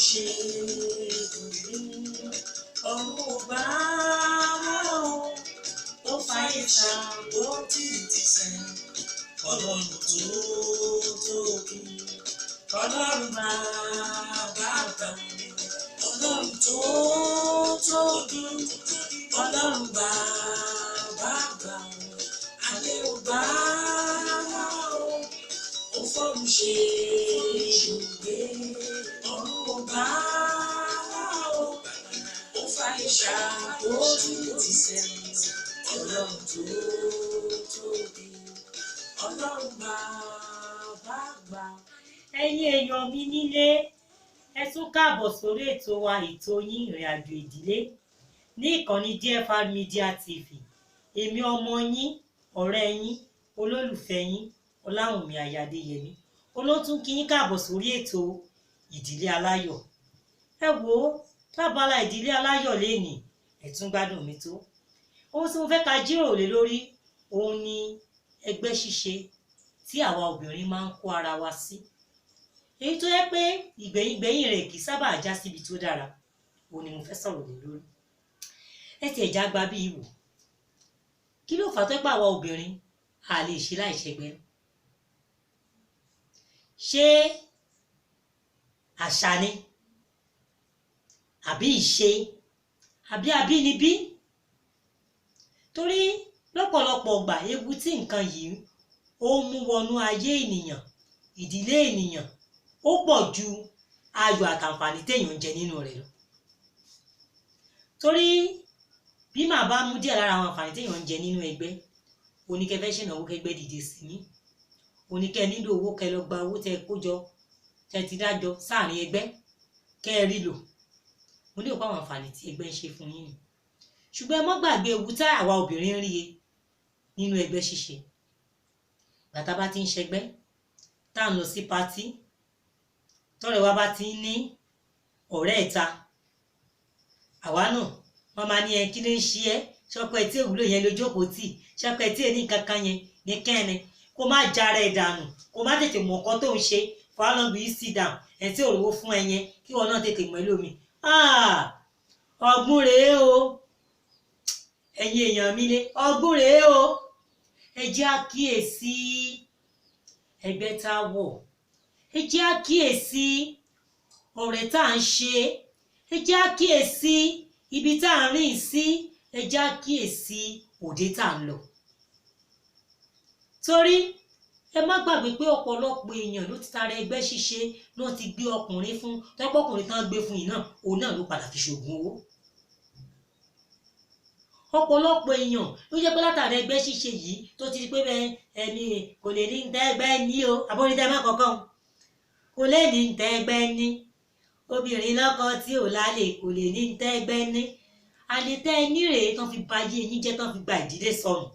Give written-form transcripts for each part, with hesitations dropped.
ṣe ọ̀run ò bá wọn ó fàyè ṣàbò títí sẹ́yìn ọlọ́run tó tóbi ọlọ́run bàbá àgbà ọlọ́run tó tóbi ọlọ́run bàbá àgbà ayé ò bá wọn ó fọ́run ṣe ibùgbé ọ̀run ò bá wọn ó fàyè ṣàbò títí sẹ́yìn ọlọ́run tó tóbi ọlọ́run bàbá àgbà. ẹ̀yin èèyàn mi nílé ẹ tún káàbọ̀ sórí ètò wa ètò yín ìrìn àjò ìdílé ní ìkànnì DFR Media TV èmi ọmọ yín ọ̀rẹ́ yín olólùfẹ́ yín Ọláwùnmí Ayádéyẹmí olótún kí yín káàbọ̀ sórí ètò ìdílé aláyọ̀. ẹ wò ó tábàlà ìdílé aláyọ̀ lénìí ẹ tún gbádùn mi tó ohun tí mo fẹ́ ká jíròrò lé lórí òun ni ẹgbẹ́ ṣíṣe tí àwa obìnrin máa ń kó ara wa sí èyí tó yẹ pé ìgbẹ̀yìn rẹ̀ kì í sábà já síbi tó dára òun ni mo fẹ́ sọ̀rọ̀ lé lórí. ẹ ti ẹ̀já gba bí ìwò kí ló fà tó pé àwa obìnrin a lè ṣe láìṣẹgbẹ́? ṣé àṣà ni àbí ìṣe àbí abínibí? torí lọ́pọ̀lọpọ̀ ọgbà ewu tí nǹkan yìí ó mú wọnú ayé ènìyàn ìdílé ènìyàn ó pọ̀ ju ayọ̀ àtàǹfààní téèyàn ń jẹ nínú rẹ̀ lọ. torí bí màá bá mú díẹ̀ lára àwọn àǹfààní téèyàn ń jẹ nínú ẹgbẹ́ oníkẹ́ fẹ́ ṣènáwó kẹgbẹ́ dìde sí ní oníkẹ́ nílò owó kẹ lọ gba owó tẹ kó jọ tẹ ti dájọ sáàrin ẹgbẹ́ kẹ ẹ rí lò mo ní òpó àwọn àǹfààní tí ẹgbẹ́ ń ṣe fún yín ni ṣùgbọ́n ẹ mọ́ gbàgbé ewu tá àwa obìnrin ń rí e nínú ẹgbẹ́ ṣíṣe. bàtà bá ti ń ṣẹgbẹ́ tá à ń lọ sí patí tọ́rẹ̀ wa bá ti ń ní ọ̀rẹ́ ìta àwa náà wọ́n máa ní ẹ kí ló ń ṣe ẹ́ ṣọpẹ́ tí òwúlò yẹn ló jókòó tì ṣọpẹ́ tí èní kankan yẹn ní kẹ́ni kó má jára ẹ̀ dànù kó má tètè mọ̀ nǹkan tó ń ṣe for how long will you sit down ẹ̀ tí òrówó fún ẹ yẹn kí wọn náà tètè mọ̀ lómi. ọ̀gbun rèé o ẹ̀yin èèyàn mi lé ọgbọ́n rèé o ẹ jẹ́ àkíyèsí ẹgbẹ́ tá a wọ̀ ẹ jẹ́ àkíyèsí ọ̀rẹ́ tá à ń ṣe ẹ jẹ́ àkíyèsí ibi tá à ń rìn sí ẹ jẹ́ àkíyèsí òde tá à ń lọ. torí ẹ má gbàgbé pé ọ̀pọ̀lọpọ̀ èèyàn ló ti tara ẹgbẹ́ ṣíṣe ló ti gbé ọkùnrin fún tọ́pọ̀ ọkùnrin tán gbé fún yìí náà òun náà ló padà fi ṣògùn owó. ọ̀pọ̀lọpọ̀ èèyàn ló jẹ́ pé látàrí ẹgbẹ́ ṣíṣe yìí tó ti di pé ẹni kò lè ní tẹ́gbẹ́ ní o àbórí tẹ́ má kọ̀ọ̀kan kò lè ní tẹ́gbẹ́ ní obìnrin lọ́kọ tí ò lálẹ́ kò lè ní tẹ́gbẹ́ ní àlè tẹ́ ẹ ní rèé tán fi ba ayé yín jẹ́ tán fi gba ìdílé sọnù.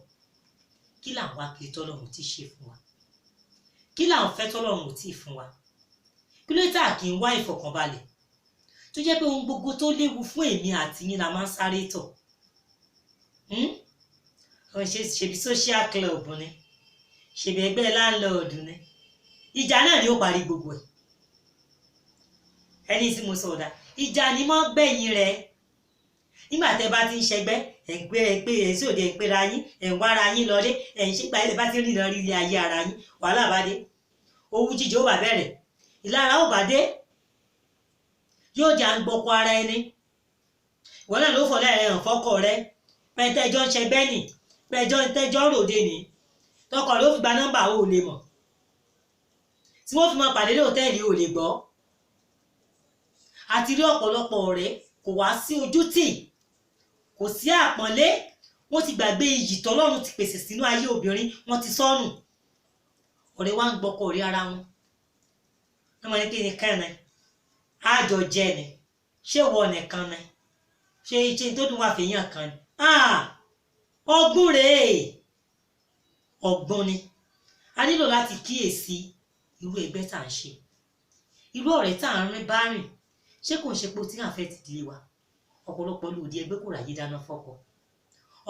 kí làwọn akiri tọ́lọ́run ti ṣe fún wa kí làwọn fẹ́ tọ́lọ́run ò tí ì fún wa kí ló tà kí n wá ìfọ̀kànbalẹ̀ tó jẹ́ pé ohun gbogbo tó léwu fún èmi àti yín la máa ń sáré tọ̀. ṣebí social club ni ṣebí ẹgbẹ́ láńlọ́ọ̀dù ni ìjà náà ni ó parí gbogbo ẹ̀. ẹni tí mo sọ ọ̀dà ìjà ni mọ́ gbẹ̀yìn rẹ̀ nígbà tẹ́ bá ti ń ṣẹgbẹ́ ẹ̀ ń pé ẹ̀ sí òde ẹ̀ ń pera yín ẹ̀ ń wára yín lọlé ẹ̀ ń ṣípa ilẹ̀ bá ti rìn lọ rí ilé ayé ara yín wàhálà bá dé owú jíjẹ ó bà bẹ̀rẹ̀ ìlara ó bà dé yóò jà ń gbọ́kọ ara ẹni ìwọ náà ló fọlá ẹ̀ hàn fọ́kọ rẹ pẹ̀tẹ́jọ́ ń ṣẹgbẹ́ nì pẹ̀tẹ́jọ́ ròde nì tọkọ ló fi gba nọ́mbà ó lè mọ̀ tí wọ́n fi máa pàdé lóòtẹ́ẹ̀lì ò lè gbọ́. àti rí ọ̀pọ̀lọpọ̀ ọ̀rẹ́ kò wá sí ojútì kò sí àpọ́nlé wọ́n ti gbàgbé iyì tọ́lọ́run ti pèsè sínú ayé obìnrin wọ́n ti sọnù. ọ̀rẹ́ wa ń gbọ́kọ̀ rí ara wọn wọ́n máa ní kí ni kẹ́rin àjọ jẹ́ ni ṣé wọ nìkan ni ṣe tó dùn wá fèèyàn kan ni. ọgbọ́n rèé ọgbọ́n ni a nílò láti kíyèsí irú ẹgbẹ́ tá à ń ṣe irú ọ̀rẹ́ tá à ń rìn bá rìn ṣé kò ń ṣe pé o tí à ń fẹ́ ti di wa. ọ̀pọ̀lọpọ̀ lòdì ẹgbẹ́ kò ráyè dáná fọ́kọ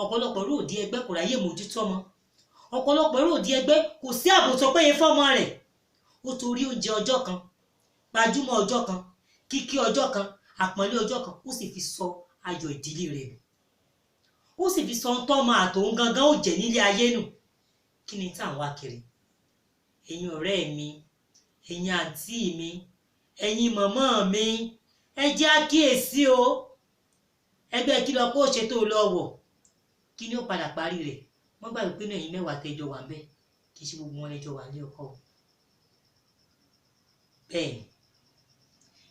ọ̀pọ̀lọpọ̀ lòdì ẹgbẹ́ kò ráyè mójútó ọmọ ọ̀pọ̀lọpọ̀ lòdì ẹgbẹ́ kò sí ààbò tó péye fọ́mọ rẹ̀ ó torí oúnjẹ ọjọ́ kan gbajúmọ̀ ọjọ́ kan kíkí ọjọ́ kan àpọ́nlé ọjọ́ kan ó sì fi sọ ayọ̀ ìdílé rẹ̀ nù ó sì fi sọ ohun tọ́mọ àtòun gangan ó jẹ́ nílé ayé nù kí ni tá à ń wá kiri ẹ̀yin ọ̀rẹ́ mi ẹ̀yin àǹtí mi ẹ̀yin mọ̀mọ́ mi ẹ jẹ́ àkíyèsí o ẹgbẹ́ kí lọ kó ṣe tó lọ wọ̀ kí ni ó padà parí rẹ̀ wọ́n gbàgbé pé náà ẹ̀yin mẹ́wàá tẹ́jọ wà ń bẹ̀ kì í ṣe gbogbo wọn lẹ́jọ́ wà ní ọkọ bẹ́ẹ̀ ni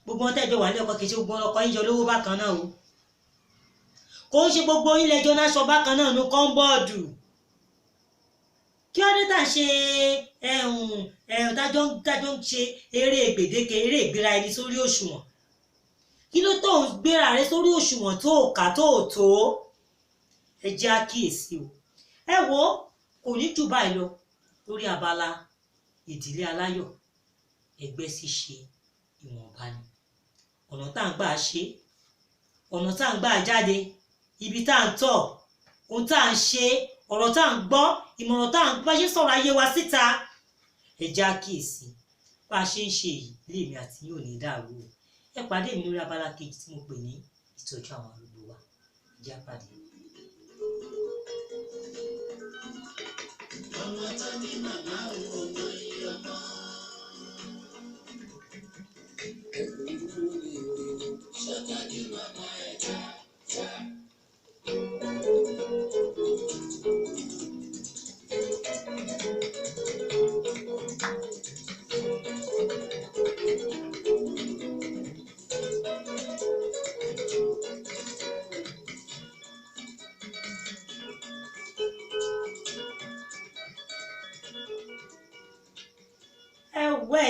gbogbo wọn tẹ́jọ wà ní ọkọ kì í ṣe gbogbo wọn lọkọ yín jọ lówó bákan náà o kò ń ṣe gbogbo yín lẹ́jọ́ náà aṣọ bákan náà ní kọ́ńbọ́ọ̀dù kí ọdún tá à ń ṣe tájọ́ ń ṣe eré gbèdéke eré ìgbéra ẹni sórí òṣùwọ̀n kí ló tó ń gbéra rẹ sórí òṣùwọ̀n tó kà tó tó ẹ jẹ́ àkíyèsí o ẹ wo kò ní jù báyìí lọ lórí abala ìdílé aláyọ̀ ẹgbẹ́ ṣíṣe ìwọ̀nba ni ọ̀nà tá à ń gbà ṣe ọ̀nà tá à ń gbà jáde ibi tá à ń tọ̀ ohun tá à ń ṣe ọ̀rọ̀ tá à ń gbọ́ ìmọ̀ràn tá à ń bá ṣe sọ̀rọ̀ ayé wa síta ẹ jẹ́ àkíyèsí bá a ṣe ń ṣe yìí lèmi àti yóò ní dàrú o ẹ pàdé mi lórí abala kejì tí mo pè ní ìtọ́jú àwọn arúgbó wa ẹ jẹ́ àpàdé. ọmọ tó ní màmá òun ló yí ọmọ. ẹkùn dúró ní ìrìn ṣọ́jà ní màmá ẹ̀já já.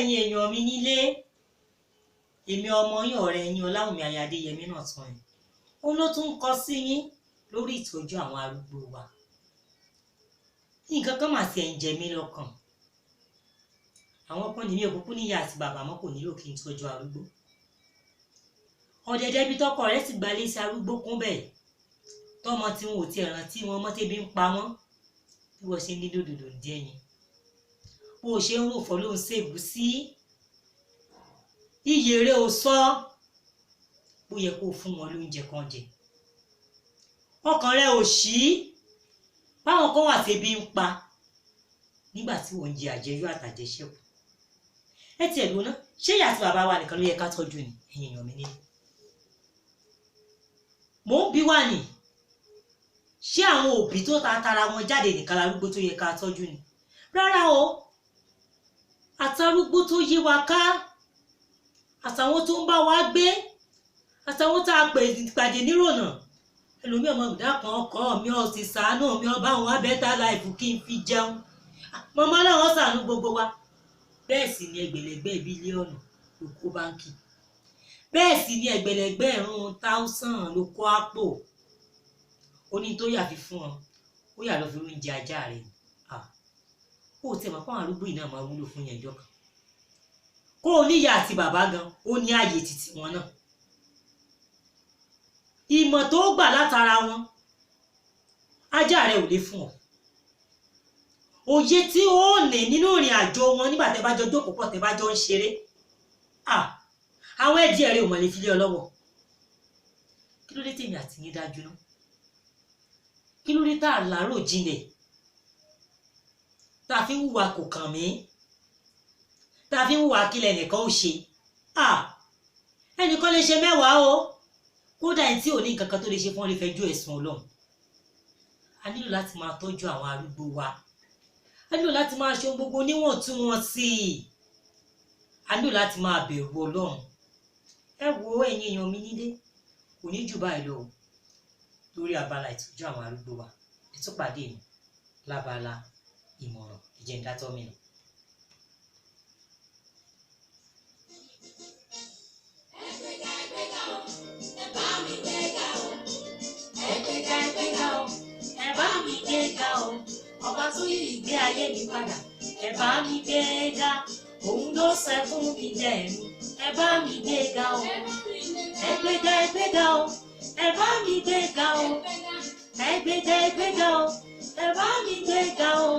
Ẹ̀yin èèyàn mi nílé èmi ọmọ yín ọ̀rẹ́ yín Ọláwùmí Ayádéyẹmí náà tán ẹ̀ òun ló tún kọ sí yín lórí ìtọ́jú àwọn arúgbó wa nǹkan kan mà ti ẹ̀ ń jẹ mí lọ́kàn àwọn kan ní mi ò kúkú níyà àti bàbá mọ́ kò nílò kí n tọ́jú arúgbó ọ̀dẹ̀dẹ̀ bí tọkọ rẹ̀ sì gbalé sí arúgbó kún bẹ́ẹ̀ tọmọ tí wọn ò tiẹ̀ rántí wọn mọ́ tẹ́bí ń pa wọ́n bí wọ́n ṣe ní dòdòdò díẹ̀ yẹn bó o ṣe ń rò fọ́ ló ń ṣègùn sí iye rẹ̀ ò sọ bó yẹ kó o fún wọn lóúnjẹ kan jẹ ọkàn rẹ̀ ò ṣí báwọn kan wà tẹ́bí ń pa nígbà tí wọ́n ń jẹ àjẹyó àtàjẹṣẹ́kù ẹ tiẹ̀ lóná ṣé ìyá àti bàbá wa nìkan ló yẹ ká tọ́jú ni ẹ̀yin èèyàn mi nílé mò ń bí wà ní ṣé àwọn òbí tó tara wọn jáde nìkan larúgbó tó yẹ ká tọ́jú ni rárá o àtàrúgbó tó yí wa ká àtàwọn tó ń bá wa gbé àtàwọn tá a pàdé nírònà ẹlòmíì ọmọ ìdá kan ọkọ mi ò sì ṣàánú mi ọba àwọn abẹ́tà láìfù kí n fi jẹun mọmọ láwọn ṣàánú gbogbo wa bẹ́ẹ̀ sì ni ẹgbẹ̀lẹ́gbẹ̀ bílíọ̀nù ló kó báńkì bẹ́ẹ̀ sì ni ẹgbẹ̀lẹ́gbẹ̀rún táùsàn ló kó àpò ó ní tó yà fi fún ọ ó yà lọ fi oúnjẹ ajá rẹ ó tẹ̀ mọ́ fún arúgbó yìí náà máa wúlò fún yẹn ìjọ kan kó o níyà àti bàbá gan ó ní ààyè títí wọn náà ìmọ̀ tó gbà látara wọn ajá rẹ ò lè fún ọ òye tí ó ní nínú ìrìn àjò wọn nígbà tẹ́ bá jọ jókòó pọ̀ tẹ́ bá jọ ń ṣeré àwọn ẹ̀dí ẹ̀rẹ́ ò mọ̀ lè fi lé ọ lọ́wọ́ kí ló dé tèmi àti yín dájú ná kí ló dé tá a lárò jinlẹ̀ tá a fi ń hùwà kò kàn mí tá a fi ń hùwà kílẹ̀ nìkan ó ṣe ẹnìkan lè ṣe mẹ́wàá o kódà ẹni tí ò ní nǹkan kan tó lè ṣe fún ọ lè fẹjọ́ ẹ̀sùn Ọlọ́run a nílò láti máa tọ́jú àwọn arúgbó wa a nílò láti máa ṣe ohun gbogbo níwọ̀ntúnwọ̀nsì a nílò láti máa bẹ̀rù Ọlọ́run ẹ wo ẹ̀yin èèyàn mi nílé kò ní jù báyìí lọ lórí abala ìtọ́jú àwọn arúgbó wa ẹ tún pàdé mi lábala ìmọ̀ràn ìjẹ̀ǹdátọ́ mi nù. Ọba tó yí ìgbé ayé mi padà ẹ bá mi gbé ga òun ló ṣẹ́kún mi dẹ̀nu ẹ bá mi gbé ga o ẹ gbéga o ẹ bá mi gbé ga o ẹ gbéga o ẹ bá mi gbé ga o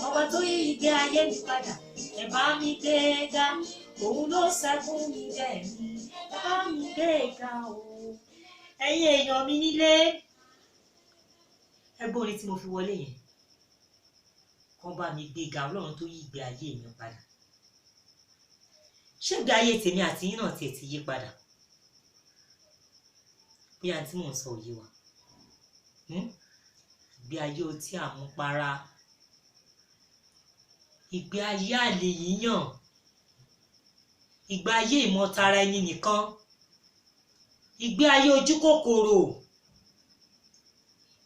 ọba tó yí ìgbé ayé mi padà ẹ bá mi gbé ga òun ló ṣẹ́gun mi dẹ̀rí ẹ bá mi gbé ga o. ẹ̀yin èèyàn mi nílé ẹgbọ́n orin tí mo fi wọlé yẹn kàn bá mi gbé ga ọlọ́run tó yí ìgbé ayé mi padà. ṣé ìgbé ayé tèmi àti yín náà tiẹ̀ ti yí padà? bóyá tí mò ń sọ òye wa ìgbé ayé ọtí àmupara, ìgbé ayé àlè yíyàn, ìgbé ayé ìmọ̀tara ẹni nìkan, ìgbé ayé ojú kòkòrò,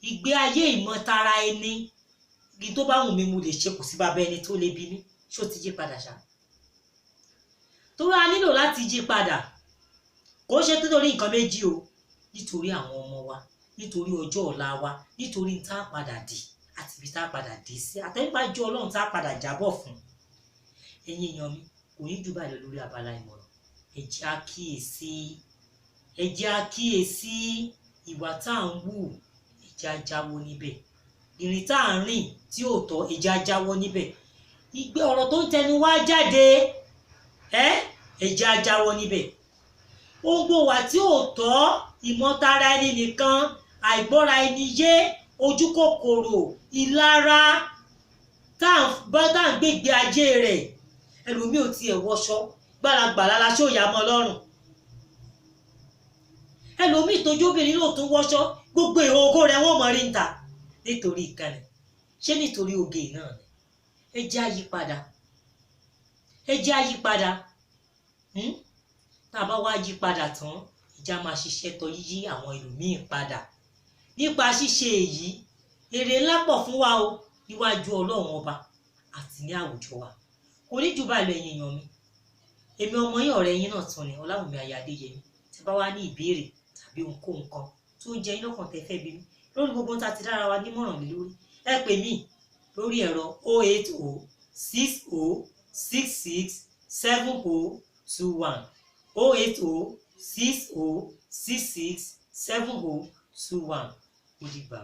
ìgbé ayé ìmọ̀tara ẹni igi tó bá wù mí mo lè ṣe kò sí bàbá ẹni tó lè bí mi. ṣó ti yí padà ṣá? torí a nílò láti yí padà, kò ṣe nítorí nǹkan méjì o, nítorí àwọn ọmọ wa, nítorí ọjọ́ ọ̀la wa, nítorí tá a padà dì àti ibi tá a padà dé sí àtẹ́gbájú ọlọ́run tá a padà jábọ̀ fún. ẹ̀yin èèyàn mi kò ní jù báyìí lọ lórí abala ìmọ̀ràn. ẹ jẹ́ á kíyèsí ìwà tá à ń wù, ẹ jẹ́ á jáwọ́ níbẹ̀. ìrìn tá à ń rìn tí ò tọ́, ẹ jẹ́ á jáwọ́ níbẹ̀. ìgbé ọ̀rọ̀ tó ń tẹnu wá jáde ẹ jẹ́ á jáwọ́ níbẹ̀. gbogbo wa tí ò tọ́, ìmọ̀tara ẹni nìkan, àìgbọ́ra ẹni yé, ojú kòkòrò, ìlara tá à ń gbégbé ayé rẹ̀. ẹlòmíì ò tiẹ̀ wọṣọ gbàlagbàlà la ṣó yà mọ́ lọ́rùn. ẹlòmíì tójú obìnrin náà tún wọṣọ gbogbo ìhòòhò rẹ̀ wọ́n mọ̀ rí ń ta nítorí ìkànnì. ṣé nítorí oge náà ni? ẹ jẹ́ á yí padà. tá a bá wá yí padà tán ìjà máa ṣiṣẹ́ tọ yíyí àwọn ẹlòmíì padà. nípa ṣíṣe èyí èrè ńlá pọ̀ fún wa o níwájú ọlọ́run ọba àti ní àwùjọ wa. kò ní jù báyìí lọ ẹ̀yin èèyàn mi. èmi ọmọ yín ọ̀rẹ́ yín náà tún ni Ọláwùmí aya Adéyẹmí. tí bá wá ní ìbéèrè tàbí ohunkóhun kan tó ń jẹ yín lọ́kàn tẹ́ fẹ́ bí mi lórí gbogbo tá a ti dára wa nímọ̀ràn lé lórí, ẹ pè mí lórí ẹ̀rọ 08060667021 08060667021. ó dìgbà.